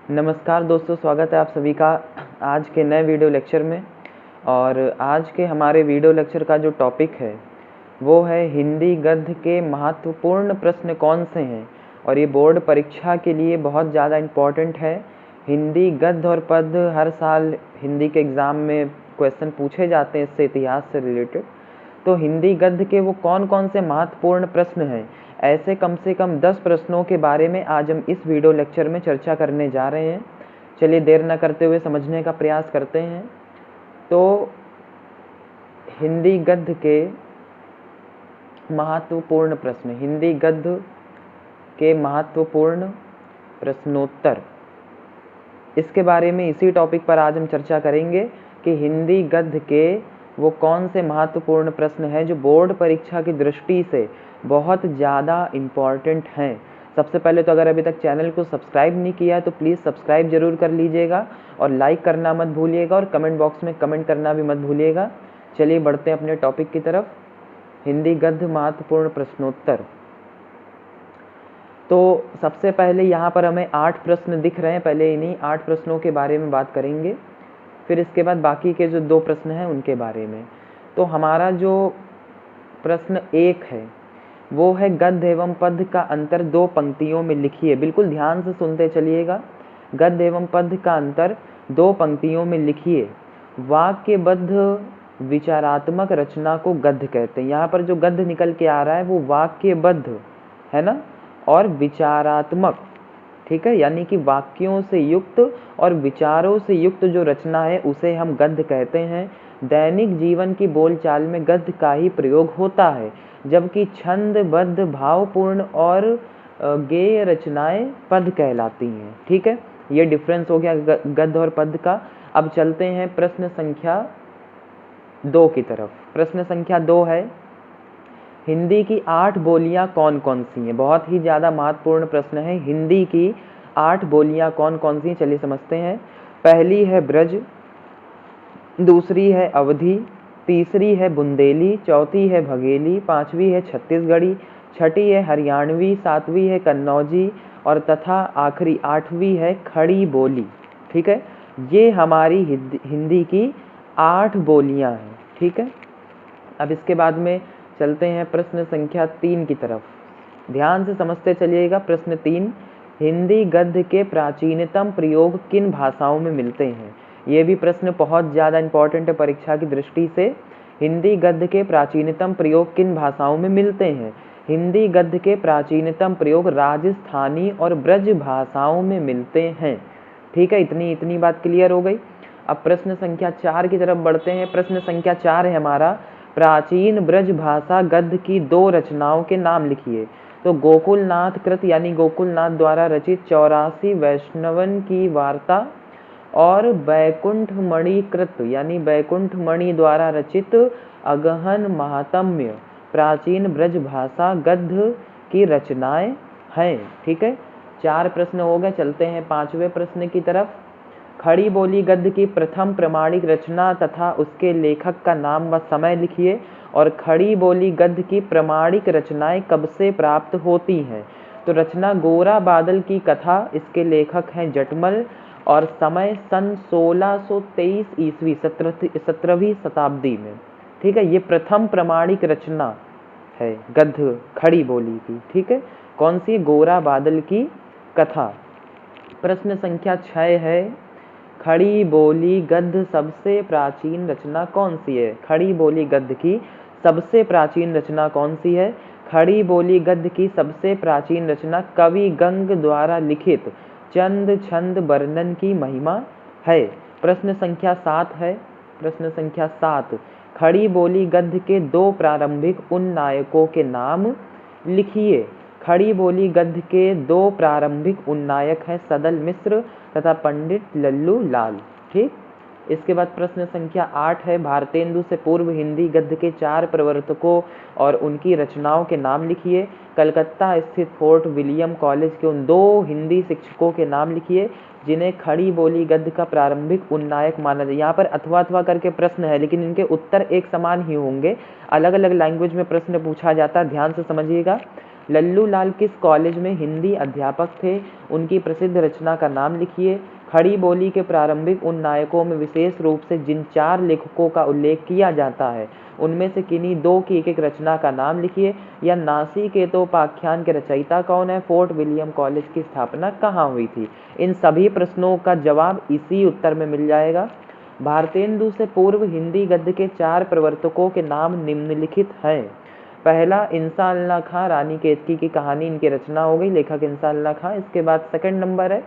नमस्कार दोस्तों, स्वागत है आप सभी का आज के नए वीडियो लेक्चर में। और आज के हमारे वीडियो लेक्चर का जो टॉपिक है वो है हिंदी गद्य के महत्वपूर्ण प्रश्न कौन से हैं, और ये बोर्ड परीक्षा के लिए बहुत ज़्यादा इम्पॉर्टेंट है। हिंदी गद्य और पद्य हर साल हिंदी के एग्ज़ाम में क्वेश्चन पूछे जाते हैं इससे, इतिहास से रिलेटेड। तो हिंदी गद्य के वो कौन कौन से महत्वपूर्ण प्रश्न हैं, ऐसे कम से कम 10 प्रश्नों के बारे में आज हम इस वीडियो लेक्चर में चर्चा करने जा रहे हैं। चलिए देर न करते हुए समझने का प्रयास करते हैं। तो हिंदी गद्य के महत्वपूर्ण प्रश्न, हिंदी गद्य के महत्वपूर्ण प्रश्नोत्तर, इसके बारे में इसी टॉपिक पर आज हम चर्चा करेंगे कि हिंदी गद्य के वो कौन से महत्वपूर्ण प्रश्न हैं जो बोर्ड परीक्षा की दृष्टि से बहुत ज़्यादा इम्पॉर्टेंट हैं। सबसे पहले तो अगर अभी तक चैनल को सब्सक्राइब नहीं किया है तो प्लीज़ सब्सक्राइब जरूर कर लीजिएगा और लाइक करना मत भूलिएगा और कमेंट बॉक्स में कमेंट करना भी मत भूलिएगा। चलिए बढ़ते हैं अपने टॉपिक की तरफ, हिंदी गद्य महत्वपूर्ण प्रश्नोत्तर। तो सबसे पहले यहाँ पर हमें 8 प्रश्न दिख रहे हैं। पहले इन्हीं 8 प्रश्नों के बारे में बात करेंगे, फिर इसके बाद बाकी के जो 2 प्रश्न हैं उनके बारे में। तो हमारा जो प्रश्न 1 है वो है गद्य एवं पद्य का अंतर 2 पंक्तियों में लिखिए। बिल्कुल ध्यान से सुनते चलिएगा। गद्य एवं पद्य का अंतर 2 पंक्तियों में लिखिए। वाक्यबद्ध विचारात्मक रचना को गद्य कहते हैं। यहाँ पर जो गद्य निकल के आ रहा है वो वाक्यबद्ध है ना, और विचारात्मक, ठीक है, यानी कि वाक्यों से युक्त और विचारों से युक्त जो रचना है उसे हम गद्य कहते हैं। दैनिक जीवन की बोलचाल में गद्य का ही प्रयोग होता है, जबकि छंदबद्ध भावपूर्ण और गेय रचनाएं पद्य कहलाती हैं। ठीक है, ये डिफरेंस हो गया गद्य और पद्य का। अब चलते हैं प्रश्न संख्या 2 की तरफ। प्रश्न संख्या 2 है, हिंदी की 8 बोलियां कौन कौन सी हैं। बहुत ही ज़्यादा महत्वपूर्ण प्रश्न है। हिंदी की 8 बोलियां कौन कौन सी हैं, चलिए समझते हैं। पहली है ब्रज, दूसरी है अवधी, तीसरी है बुंदेली, चौथी है बघेली, पांचवी है छत्तीसगढ़ी, छठी है हरियाणवी, सातवीं है कन्नौजी और तथा आखिरी 8वीं है खड़ी बोली। ठीक है, ये हमारी हिंदी की 8 बोलियां हैं। ठीक है, अब इसके बाद में चलते हैं प्रश्न संख्या 3 की तरफ। ध्यान से समझते चलिएगा। प्रश्न 3, हिंदी गद्य के प्राचीनतम प्रयोग किन भाषाओं में मिलते हैं। ये भी प्रश्न बहुत ज़्यादा इंपॉर्टेंट है परीक्षा की दृष्टि से। हिंदी गद्य के प्राचीनतम प्रयोग किन भाषाओं में मिलते हैं। हिंदी गद्य के प्राचीनतम प्रयोग राजस्थानी और ब्रज भाषाओं में मिलते हैं। ठीक है, इतनी बात क्लियर हो गई। अब प्रश्न संख्या 4 की तरफ बढ़ते हैं। प्रश्न संख्या 4 है हमारा, प्राचीन ब्रज भाषा गद्य की 2 रचनाओं के नाम लिखिए। तो गोकुलनाथ कृत यानी गोकुलनाथ द्वारा रचित 84 वैष्णवन की वार्ता और बैकुंठ मणि कृत यानी बैकुंठ मणि द्वारा रचित अगहन महात्म्य प्राचीन ब्रज भाषा गद्य की रचनाएं हैं। ठीक है, 4 प्रश्न हो गए। चलते हैं 5वें प्रश्न की तरफ। खड़ी बोली गद्य की प्रथम प्रमाणिक रचना तथा उसके लेखक का नाम व समय लिखिए। और खड़ी बोली गद्य की प्रमाणिक रचनाएं कब से प्राप्त होती हैं। तो रचना गोरा बादल की कथा, इसके लेखक हैं जटमल और समय सन 1623 ईस्वी 17वीं शताब्दी में। ठीक है, ये प्रथम प्रमाणिक रचना है गद्य खड़ी बोली की। ठीक है, कौन सी, गोरा बादल की कथा। प्रश्न संख्या 6 है, खड़ी बोली गद्य सबसे प्राचीन रचना कौन सी है। खड़ी बोली गद्य की सबसे प्राचीन रचना कौन सी है। खड़ी बोली गद्य की सबसे प्राचीन रचना कवि गंग द्वारा लिखित चंद छंद वर्णन की महिमा है। प्रश्न संख्या 7 है। प्रश्न संख्या 7, खड़ी बोली गद्य के 2 प्रारंभिक उन नायकों के नाम लिखिए। खड़ी बोली गद्य के 2 प्रारंभिक उन्नायक हैं सदल मिश्र तथा पंडित लल्लू लाल। ठीक, इसके बाद प्रश्न संख्या 8 है, भारतेंदु से पूर्व हिंदी गद्य के 4 प्रवर्तकों और उनकी रचनाओं के नाम लिखिए। कलकत्ता स्थित फोर्ट विलियम कॉलेज के उन 2 हिंदी शिक्षकों के नाम लिखिए जिन्हें खड़ी बोली गद्य का प्रारंभिक उन्नायक माना जाए। यहाँ पर अथवा करके प्रश्न है, लेकिन इनके उत्तर एक समान ही होंगे। अलग अलग लैंग्वेज में प्रश्न पूछा जाता है, ध्यान से समझिएगा। लल्लू लाल किस कॉलेज में हिंदी अध्यापक थे? उनकी प्रसिद्ध रचना का नाम लिखिए। खड़ी बोली के प्रारंभिक उन नायकों में विशेष रूप से जिन 4 लेखकों का उल्लेख किया जाता है, उनमें से किन्हीं 2 की एक-एक रचना का नाम लिखिए। या नासिकेतोपाख्यान के रचयिता कौन है? फोर्ट विलियम कॉलेज की स्थापना कहाँ हुई थी? इन सभी प्रश्नों का जवाब इसी उत्तर में मिल जाएगा। भारतेंदु से पूर्व हिंदी गद्य के 4 प्रवर्तकों के नाम निम्नलिखित हैं। पहला, इंसान अल्लाह खां, रानी केतकी की कहानी इनकी रचना हो गई, लेखक इंसान अल्लाह खां। इसके बाद सेकंड नंबर है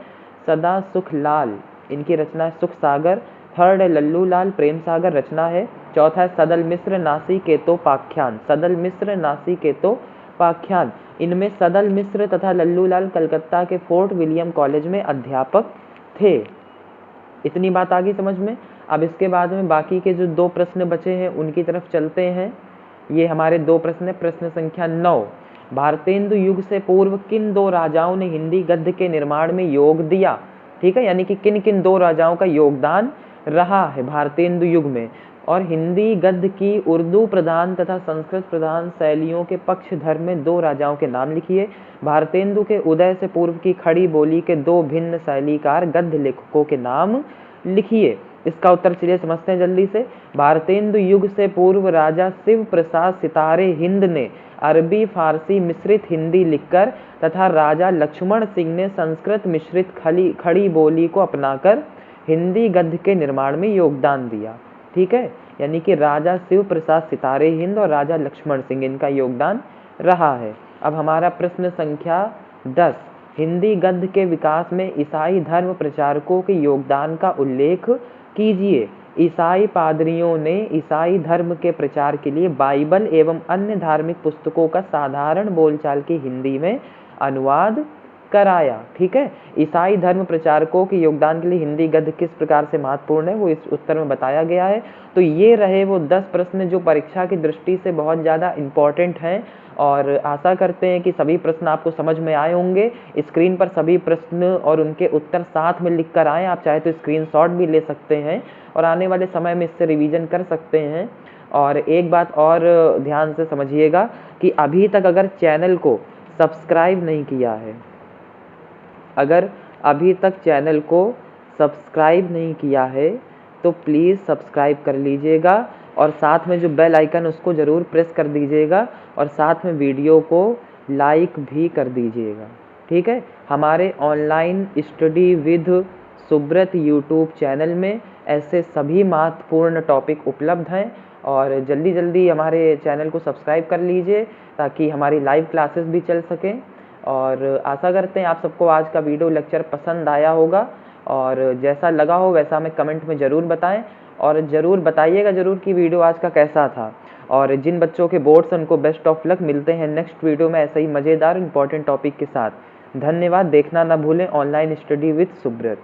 सदा सुख लाल, इनकी रचना है सुख सागर। थर्ड है लल्लू लाल, प्रेम सागर रचना है। चौथा है सदल मिश्र नासिकेतोपाख्यान, सदल मिश्र नासिकेतोपाख्यान। इनमें सदल मिश्र तथा लल्लू लाल कलकत्ता के फोर्ट विलियम कॉलेज में अध्यापक थे। इतनी बात आ गई समझ में। अब इसके बाद में बाकी के जो 2 प्रश्न बचे हैं उनकी तरफ चलते हैं। ये हमारे 2 प्रश्न है। प्रश्न संख्या 9, भारतेंदु युग से पूर्व किन 2 राजाओं ने हिंदी गद्य के निर्माण में योग दिया? ठीक है, यानी कि किन किन 2 राजाओं का योगदान रहा है भारतेंदु युग में। और हिंदी गद्य की उर्दू प्रधान तथा संस्कृत प्रधान शैलियों के पक्षधर में 2 राजाओं के नाम लिखिए। भारतेंदु के उदय से पूर्व की खड़ी बोली के 2 भिन्न शैलीकार गद्य लेखकों के नाम लिखिए। इसका उत्तर चलिए समझते हैं जल्दी से। भारतेंदु युग से पूर्व राजा शिव प्रसाद सितारे हिंद ने अरबी फारसी मिश्रित हिंदी लिखकर तथा राजा लक्ष्मण सिंह ने संस्कृत मिश्रित खड़ी बोली को अपनाकर हिंदी गद्य के निर्माण में योगदान दिया। ठीक है, यानी कि राजा शिव प्रसाद सितारे हिंद और राजा लक्ष्मण सिंह, इनका योगदान रहा है। अब हमारा प्रश्न संख्या 10, हिंदी गद्य के विकास में ईसाई धर्म प्रचारकों के योगदान का उल्लेख कीजिए। ईसाई पादरियों ने ईसाई धर्म के प्रचार के लिए बाइबल एवं अन्य धार्मिक पुस्तकों का साधारण बोलचाल की हिंदी में अनुवाद कराया। ठीक है, ईसाई धर्म प्रचारकों के योगदान के लिए हिंदी गद्य किस प्रकार से महत्वपूर्ण है वो इस उत्तर में बताया गया है। तो ये रहे वो 10 प्रश्न जो परीक्षा की दृष्टि से बहुत ज़्यादा इम्पॉर्टेंट हैं और आशा करते हैं कि सभी प्रश्न आपको समझ में आए होंगे। स्क्रीन पर सभी प्रश्न और उनके उत्तर साथ में लिख कर आएँ। आप चाहे तो स्क्रीनशॉट भी ले सकते हैं और आने वाले समय में इससे रिवीजन कर सकते हैं। और एक बात और ध्यान से समझिएगा कि अभी तक अगर चैनल को सब्सक्राइब नहीं किया है, अगर अभी तक चैनल को सब्सक्राइब नहीं किया है तो प्लीज़ सब्सक्राइब कर लीजिएगा और साथ में जो बेल आइकन उसको ज़रूर प्रेस कर दीजिएगा और साथ में वीडियो को लाइक भी कर दीजिएगा। ठीक है, हमारे online study with Subrat YouTube channel में ऐसे सभी महत्वपूर्ण टॉपिक उपलब्ध हैं और जल्दी जल्दी हमारे चैनल को सब्सक्राइब कर लीजिए ताकि हमारी लाइव क्लासेस भी चल सकें। और आशा करते हैं आप सबको आज का वीडियो लेक्चर पसंद आया होगा और जैसा लगा हो वैसा हमें कमेंट में ज़रूर बताएं और ज़रूर बताइएगा ज़रूर कि वीडियो आज का कैसा था। और जिन बच्चों के बोर्ड्स हैं उनको बेस्ट ऑफ लक। मिलते हैं नेक्स्ट वीडियो में ऐसे ही मज़ेदार इंपॉर्टेंट टॉपिक के साथ। धन्यवाद। देखना ना भूलें ऑनलाइन स्टडी विद सुब्रत।